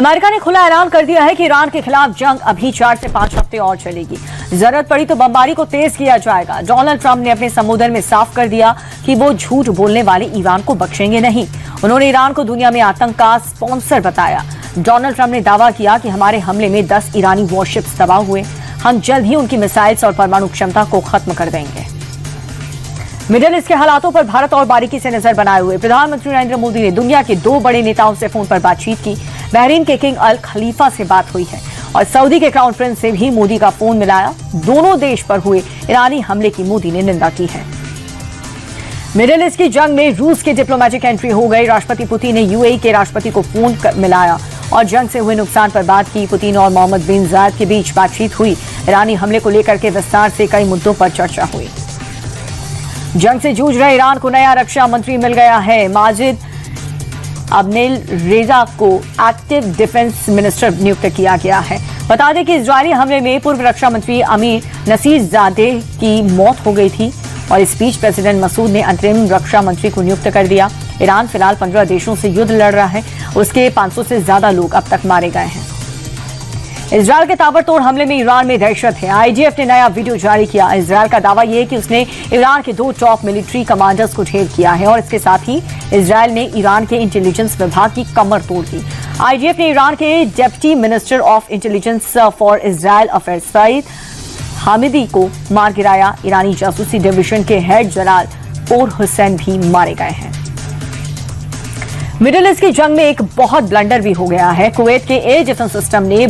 America ने खुला ऐलान कर दिया है कि ईरान के खिलाफ जंग अभी 4 से 5 हफ्ते और चलेगी। जरूरत पड़ी तो बमबारी को तेज किया जाएगा। डोनाल्ड ट्रंप ने अपने संबोधन में साफ कर दिया कि वो झूठ बोलने वाले ईरान को बख्शेंगे नहीं। उन्होंने ईरान को दुनिया में आतंक का स्पॉन्सर बताया। डोनाल्ड ट्रंप ने दावा किया कि हमारे हमले में 10 ईरानी वॉरशिप्स तबाह हुए। हम जल्द ही उनकी मिसाइल्स और परमाणु क्षमता को खत्म कर देंगे। मिडिल ईस्ट के हालातों पर भारत और बारीकी से नजर बनाए हुए प्रधानमंत्री नरेंद्र मोदी ने दुनिया के 2 बड़े नेताओं से फोन पर बातचीत की। बहरीन के किंग अल खलीफा से बात हुई है और सऊदी के क्राउन प्रिंस से भी मोदी का फोन मिलाया। दोनों देश पर हुए ईरानी हमले की मोदी ने निंदा की है। मिडिल ईस्ट की जंग में रूस की डिप्लोमेटिक एंट्री हो गई। राष्ट्रपति पुतिन ने यूएई के राष्ट्रपति को फोन मिलाया और जंग से हुए नुकसान पर बात की। पुतिन और मोहम्मद बिन जायद के बीच बातचीत हुई। ईरानी हमले को लेकर के विस्तार से कई मुद्दों पर चर्चा हुई। जंग से जूझ रहे ईरान को नया रक्षा मंत्री मिल गया है। माजिद अब्नेल रेजा को एक्टिव डिफेंस मिनिस्टर नियुक्त किया गया है। बता दें कि इजरायली हमले में पूर्व रक्षा मंत्री अमीर नसीरजादेह की मौत हो गई थी और इस बीच प्रेसिडेंट मसूद ने अंतरिम रक्षा मंत्री को नियुक्त कर दिया। ईरान फिलहाल 15 देशों से युद्ध लड़ रहा है। उसके 500 से ज्यादा लोग अब तक मारे गए हैं। इजरायल के ताबड़तोड़ हमले में ईरान में दहशत है। आईडीएफ ने नया वीडियो जारी किया। इजरायल का दावा यह है कि उसने ईरान के 2 टॉप मिलिट्री कमांडर्स को ढेर किया है और इसके साथ ही इजरायल ने ईरान के इंटेलिजेंस विभाग की कमर तोड़ दी। आईडीएफ ने ईरान के deputy minister of intelligence for Israel affairs Saeed Hamidi को मार गिराया। ईरानी जासूसी डिवीजन के हेड जनरल पोर हुसैन भी मारे गए हैं। मिडिल ईस्ट की जंग में एक बहुत ब्लंडर भी हो गया है। कुवैत के एयर डिफेंस सिस्टम ने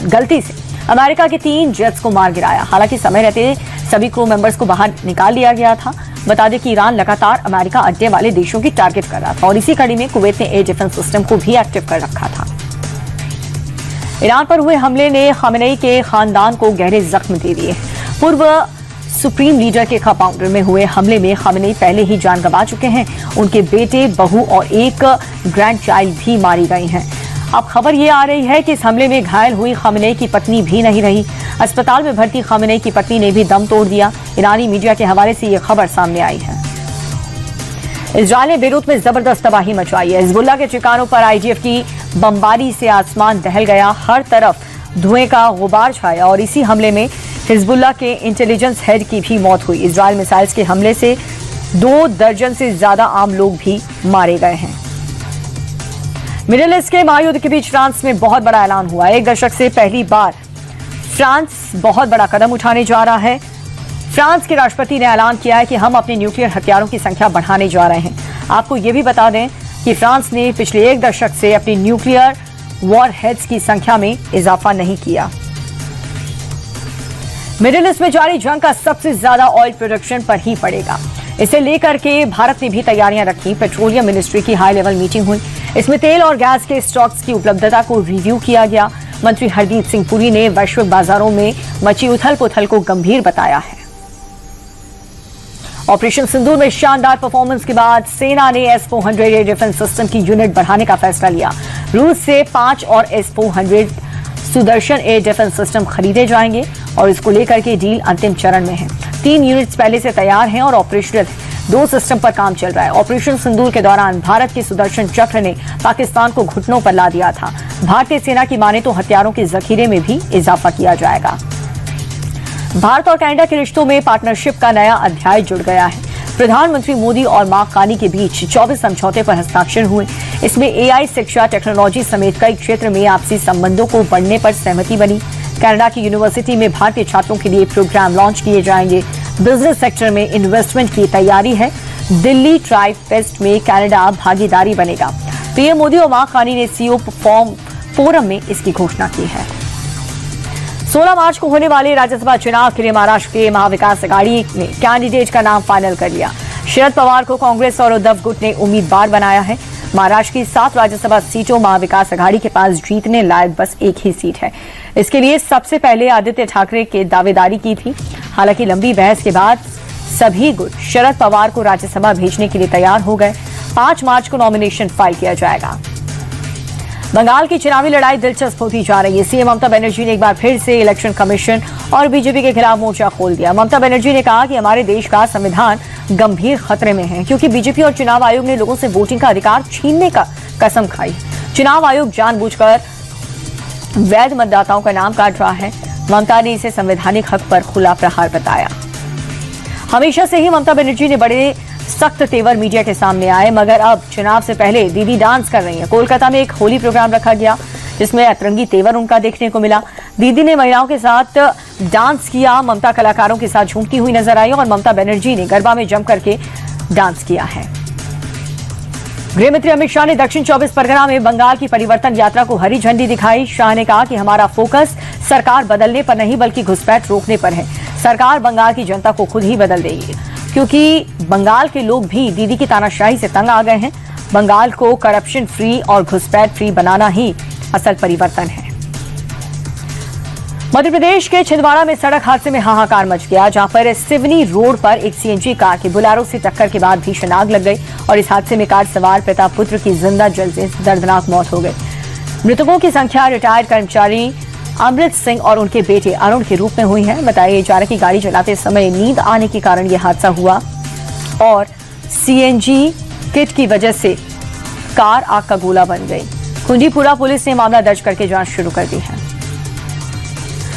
गलती से अमेरिका के 3 जेट्स को मार गिराया। हालांकि समय रहते सभी क्रू मेंबर्स को बाहर निकाल लिया गया था। बता दें कि ईरान लगातार अमेरिका अड्डे वाले देशों की टारगेट कर रहा था और इसी कड़ी में कुवैत ने एयर डिफेंस सिस्टम को भी एक्टिव कर रखा था। ईरान पर हुए हमले ने खमेनी के खानदान को गहरे जख्म दे दिए। पूर्व सुप्रीम लीडर के कंपाउंडर में हुए हमले में खमेनी पहले ही जान गंवा चुके हैं। उनके बेटे, बहू और एक ग्रैंड चाइल्ड भी मारी गई हैं। अब खबर ये आ रही है कि इस हमले में घायल हुई खमेनी की पत्नी भी नहीं रही। अस्पताल में भर्ती खमेनी की पत्नी ने भी दम तोड़ दिया। ईरानी मीडिया के हवाले से ये खबर सामने आई है। इजरायल ने बेरूत में जबरदस्त तबाही मचाई है। हिजबुल्लाह के ठिकानों पर आईडीएफ की बमबारी से आसमान दहल गया। हर तरफ धुएं का गुबार छाया और इसी हमले में हिजबुल्लाह के इंटेलिजेंस हेड की भी मौत हुई। इजरायल मिसाइल्स के हमले से 2 दर्जन से ज्यादा आम लोग भी मारे गए हैं। मिडिल ईस्ट के महायुद्ध के बीच फ्रांस में बहुत बड़ा ऐलान हुआ। 1 दशक से पहली बार फ्रांस बहुत बड़ा कदम उठाने जा रहा है। फ्रांस के राष्ट्रपति ने ऐलान किया है कि हम अपने न्यूक्लियर हथियारों की संख्या बढ़ाने जा रहे हैं। आपको यह भी बता दें कि फ्रांस ने पिछले 1 दशक से अपनी न्यूक्लियर वॉरहेड्स की संख्या में इजाफा नहीं किया। मिडिल ईस्ट में जारी जंग का सबसे ज्यादा ऑयल प्रोडक्शन पर ही पड़ेगा। इसे लेकर के भारत ने भी तैयारियां रखी। पेट्रोलियम मिनिस्ट्री की हाई लेवल मीटिंग हुई। इसमें तेल और गैस के स्टॉक्स की उपलब्धता को रिव्यू किया गया। मंत्री हरदीप सिंह पुरी ने वैश्विक बाजारों में मची उथल पुथल को गंभीर बताया है। ऑपरेशन सिंदूर में शानदार परफॉर्मेंस के बाद सेना ने S-400 एयर डिफेंस सिस्टम की यूनिट बढ़ाने का फैसला लिया। रूस से 5 और S-400 Sudarshan air defence system खरीदे जाएंगे और इसको लेकर के डील अंतिम चरण में है। 3 यूनिट्स पहले से तैयार हैं और ऑपरेशनल है। 2 सिस्टम पर काम चल रहा है। ऑपरेशन सिंदूर के दौरान भारत के सुदर्शन चक्र ने पाकिस्तान को घुटनों पर ला दिया था। भारतीय सेना की माने तो हथियारों के जखीरे में भी इजाफा किया जाएगा। भारत और कनाडा के रिश्तों में पार्टनरशिप का नया अध्याय जुड़ गया है। प्रधानमंत्री मोदी और मार्क कार्नी के बीच 24 समझौते पर हस्ताक्षर हुए। इसमें AI, शिक्षा, टेक्नोलॉजी समेत कई क्षेत्र में आपसी संबंधों को बढ़ने पर सहमति बनी। कनाडा की यूनिवर्सिटी में भारतीय छात्रों के लिए प्रोग्राम लॉन्च किए जाएंगे। बिजनेस सेक्टर में इन्वेस्टमेंट की तैयारी है। दिल्ली ट्राइब फेस्ट में कनाडा भागीदारी बनेगा। पीएम मोदी और मार्क कार्नी ने CEO फोरम में इसकी घोषणा की है। 16 मार्च को होने वाले राज्यसभा चुनाव के लिए महाराष्ट्र के महाविकास आघाड़ी ने कैंडिडेट का नाम फाइनल कर लिया। शरद पवार को कांग्रेस और उद्धव गुट ने उम्मीदवार बनाया है। महाराष्ट्र की 7 राज्यसभा सीटों महाविकास आघाड़ी के पास जीतने लायक बस एक ही सीट है। इसके लिए सबसे पहले आदित्य ठाकरे की दावेदारी की थी। हालांकि लंबी बहस के बाद सभी गुट शरद पवार को राज्यसभा भेजने के लिए तैयार हो गए। 5 मार्च को नॉमिनेशन फाइल किया जाएगा। बंगाल की चुनावी लड़ाई दिलचस्प होती जा रही है। सीएम ममता बनर्जी ने एक बार फिर से इलेक्शन कमीशन और बीजेपी के खिलाफ मोर्चा खोल दिया। ममता बनर्जी ने कहा कि हमारे देश का संविधान गंभीर खतरे में है क्योंकि बीजेपी और चुनाव आयोग ने लोगों से वोटिंग का अधिकार छीनने का कसम खाई। चुनाव आयोग जानबूझकर वैध मतदाताओं का नाम काट रहा है। ममता ने इसे संवैधानिक हक पर खुला प्रहार बताया। हमेशा से ही ममता बनर्जी ने बड़े सख्त तेवर मीडिया के सामने आए, मगर अब चुनाव से पहले दीदी डांस कर रही हैं। कोलकाता में एक होली प्रोग्राम रखा गया जिसमें अतरंगी तेवर उनका देखने को मिला। दीदी ने महिलाओं के साथ डांस किया। ममता कलाकारों के साथ झूमती हुई नजर आई और ममता बनर्जी ने गरबा में जम करके डांस किया है। गृह मंत्री अमित शाह ने दक्षिण 24 परगना में बंगाल की परिवर्तन यात्रा को हरी झंडी दिखाई। शाह ने कहा कि हमारा फोकस सरकार बदलने पर नहीं बल्कि घुसपैठ रोकने पर है। सरकार बंगाल की जनता को खुद ही बदल देगी, क्योंकि बंगाल के लोग भी दीदी की तानाशाही से तंग आ गए हैं। बंगाल को करप्शन फ्री और घुसपैठ फ्री बनाना ही असल परिवर्तन है। मध्य प्रदेश के छिंदवाड़ा में सड़क हादसे में हाहाकार मच गया, जहां पर सिवनी रोड पर एक सीएनजी कार की बोलेरो से टक्कर के बाद भीषण आग लग गई और इस हादसे में कार सवार पिता पुत्र की जिंदा जलने से दर्दनाक मौत हो गई। मृतकों की संख्या रिटायर्ड कर्मचारी अमृत सिंह और उनके बेटे अरुण के रूप में हुई है। बताया जा रहा है कि गाड़ी चलाते समय नींद आने के कारण यह हादसा हुआ और सीएनजी किट की वजह से कार आग का गोला बन गई। कुंजीपुरा पुलिस ने मामला दर्ज करके जांच शुरू कर दी है।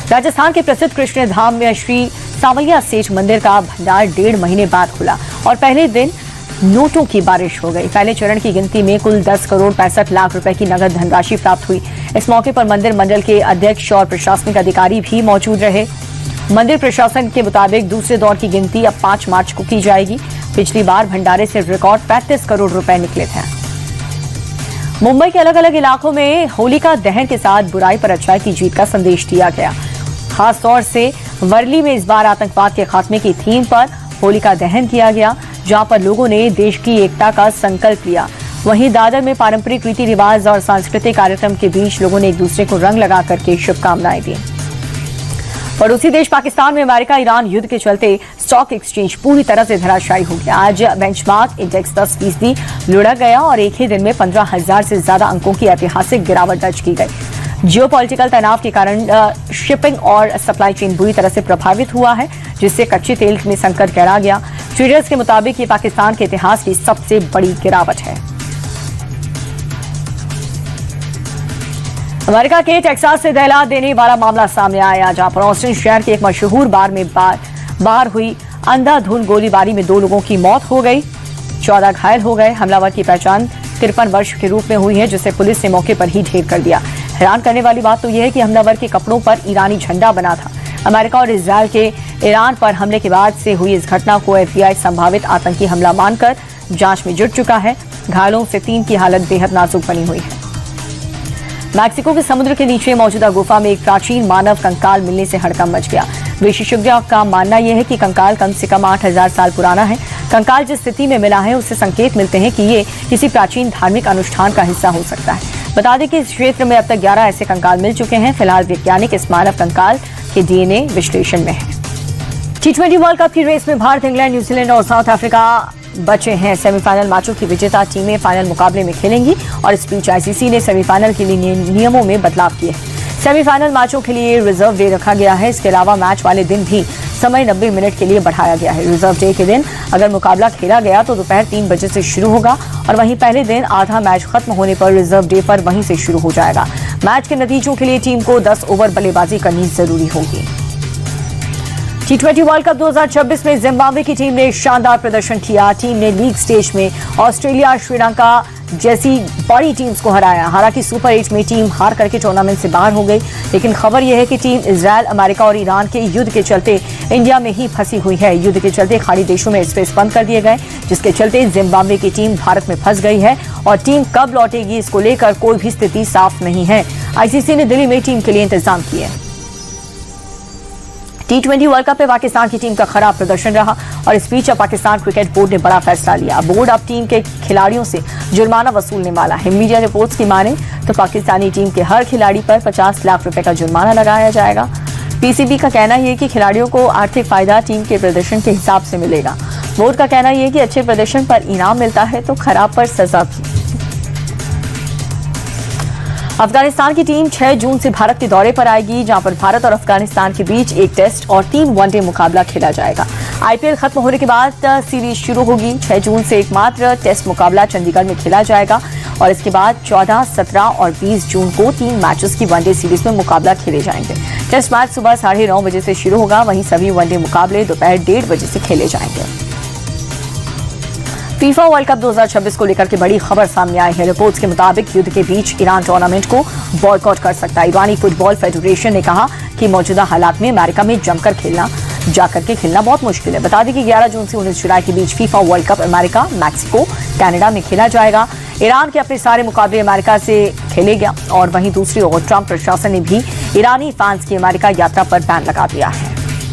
राजस्थान के प्रसिद्ध कृष्ण धाम में श्री सांवलिया सेठ मंदिर का भंडार 1.5 महीने बाद खुला और पहले दिन नोटों की बारिश हो गई। पहले चरण की गिनती में कुल 10 करोड़ 65 लाख रुपए की नगद धनराशि प्राप्त हुई। इस मौके पर मंदिर मंडल के अध्यक्ष और प्रशासनिक अधिकारी भी मौजूद रहे। मंदिर प्रशासन के मुताबिक दूसरे दौर की गिनती अब 5 मार्च को की जाएगी। पिछली बार भंडारे से रिकॉर्ड 35 करोड़ रुपए निकले थे। मुंबई के अलग अलग इलाकों में होलिका दहन के साथ बुराई पर अच्छाई की जीत का संदेश दिया गया। खास तौर से वर्ली में इस बार आतंकवाद के खात्मे की थीम पर होलिका दहन किया गया, जहां पर लोगों ने देश की एकता का संकल्प लिया। वहीं दादर में पारंपरिक रीति रिवाज और सांस्कृतिक कार्यक्रम के बीच लोगों ने एक दूसरे को रंग लगा करके शुभकामनाएं दी। पड़ोसी देश पाकिस्तान में अमेरिका ईरान युद्ध के चलते स्टॉक एक्सचेंज पूरी तरह से धराशायी हो गया। आज बेंचमार्क इंडेक्स 10% लुढ़क गया और एक ही दिन में 15,000 से ज्यादा अंकों की ऐतिहासिक गिरावट दर्ज की गई। जियोपॉलिटिकल तनाव के कारण शिपिंग और सप्लाई चेन बुरी तरह से प्रभावित हुआ है, जिससे कच्चे तेल में संकट गहरा गया। ट्रेडर्स के मुताबिक ये पाकिस्तान के इतिहास की सबसे बड़ी गिरावट है। अमेरिका के टेक्सास से दहला देने वाला मामला सामने आया, जहां पर ऑस्टिन शहर के एक मशहूर बार में बाहर हुई अंधाधुंध गोलीबारी में 2 लोगों की मौत हो गई, 14 घायल हो गए। हमलावर की पहचान 53 वर्ष के रूप में हुई है, जिसे पुलिस ने मौके पर ही ढेर कर दिया। हैरान करने वाली बात तो यह है कि हमलावर के कपड़ों पर ईरानी झंडा बना था। अमेरिका और इजरायल के ईरान पर हमले के बाद से हुई इस घटना को FBI संभावित आतंकी हमला मानकर जांच में जुट चुका है। घायलों से 3 की हालत बेहद नाजुक बनी हुई है। मैक्सिको के समुद्र के नीचे मौजूदा गुफा में एक प्राचीन मानव कंकाल मिलने से हड़कंप मच गया। विशेषज्ञों का मानना यह है कि कंकाल कम से कम 8,000 साल पुराना है। कंकाल जिस स्थिति में मिला है उससे संकेत मिलते हैं कि ये किसी प्राचीन धार्मिक अनुष्ठान का हिस्सा हो सकता है। बता दें कि इस क्षेत्र में अब तक 11 ऐसे कंकाल मिल चुके हैं। फिलहाल वैज्ञानिक इस मानव कंकाल के DNA विश्लेषण में है। T20 वर्ल्ड कप की रेस में भारत, इंग्लैंड, न्यूजीलैंड और साउथ अफ्रीका बचे हैं। सेमीफाइनल मैचों की विजेता टीमें फाइनल मुकाबले में खेलेंगी और इस बीच ICC ने सेमीफाइनल के लिए नियमों में बदलाव किए हैं। सेमीफाइनल मैचों के लिए रिजर्व डे रखा गया है। इसके अलावा मैच वाले दिन भी समय 90 मिनट के लिए बढ़ाया गया है। रिजर्व डे के दिन अगर मुकाबला खेला गया तो दोपहर 3 बजे से शुरू होगा और वहीं पहले दिन आधा मैच खत्म होने पर रिजर्व डे पर वहीं से शुरू हो जाएगा। मैच के नतीजों के लिए टीम को 10 ओवर बल्लेबाजी करनी जरूरी होगी। T20 वर्ल्ड कप 2026 में जिम्बाब्वे की टीम ने शानदार प्रदर्शन किया। टीम ने लीग स्टेज में ऑस्ट्रेलिया, श्रीलंका जैसी बड़ी टीम्स को हराया। हालांकि सुपर 8 में टीम हार करके टूर्नामेंट से बाहर हो गई, लेकिन खबर यह है कि टीम इजरायल, अमेरिका और ईरान के युद्ध के चलते इंडिया में ही फंसी हुई है। युद्ध के चलते खाड़ी देशों में एयरस्पेस बंद कर दिए गए, जिसके चलते जिम्बाब्वे की टीम भारत में फंस गई है और टीम कब लौटेगी इसको लेकर कोई भी स्थिति साफ नहीं है। ICC ने दिल्ली में टीम के लिए इंतजाम किए। T20 वर्ल्ड कप में पाकिस्तान की टीम का खराब प्रदर्शन रहा और इस बीच अब पाकिस्तान क्रिकेट बोर्ड ने बड़ा फैसला लिया। बोर्ड अब टीम के खिलाड़ियों से जुर्माना वसूलने वाला है। मीडिया रिपोर्ट्स की माने तो पाकिस्तानी टीम के हर खिलाड़ी पर 50 लाख रुपए का जुर्माना लगाया जाएगा। PCB का कहना यह कि खिलाड़ियों को आर्थिक फायदा टीम के प्रदर्शन के हिसाब से मिलेगा। बोर्ड का कहना यह कि अच्छे प्रदर्शन पर इनाम मिलता है तो खराब पर सजा भी। अफगानिस्तान की टीम 6 जून से भारत के दौरे पर आएगी, जहां पर भारत और अफगानिस्तान के बीच एक टेस्ट और 3 वनडे मुकाबला खेला जाएगा। IPL खत्म होने के बाद सीरीज शुरू होगी। 6 जून से एकमात्र टेस्ट मुकाबला चंडीगढ़ में खेला जाएगा और इसके बाद 14, 17 और 20 जून को 3 मैचेस की वनडे सीरीज में मुकाबला खेले जाएंगे। टेस्ट मैच सुबह 9:30 बजे से शुरू होगा, वहीं सभी वनडे मुकाबले दोपहर 1:30 बजे से खेले जाएंगे। फीफा वर्ल्ड कप 2026 को लेकर के बड़ी खबर सामने आई है। रिपोर्ट्स के मुताबिक युद्ध के बीच ईरान टूर्नामेंट को बॉयकॉट कर सकता है। ईरानी फुटबॉल फेडरेशन ने कहा कि मौजूदा हालात में अमेरिका में जाकर के खेलना बहुत मुश्किल है। बता दें कि 11 जून से 19 जुलाई के बीच FIFA world cup America, Mexico, Canada में खेला जाएगा। ईरान के अपने सारे मुकाबले अमेरिका से खेलेगा और वहीं दूसरी ओर ट्रंप प्रशासन ने भी ईरानी फैंस की अमेरिका यात्रा पर बैन लगा दिया है।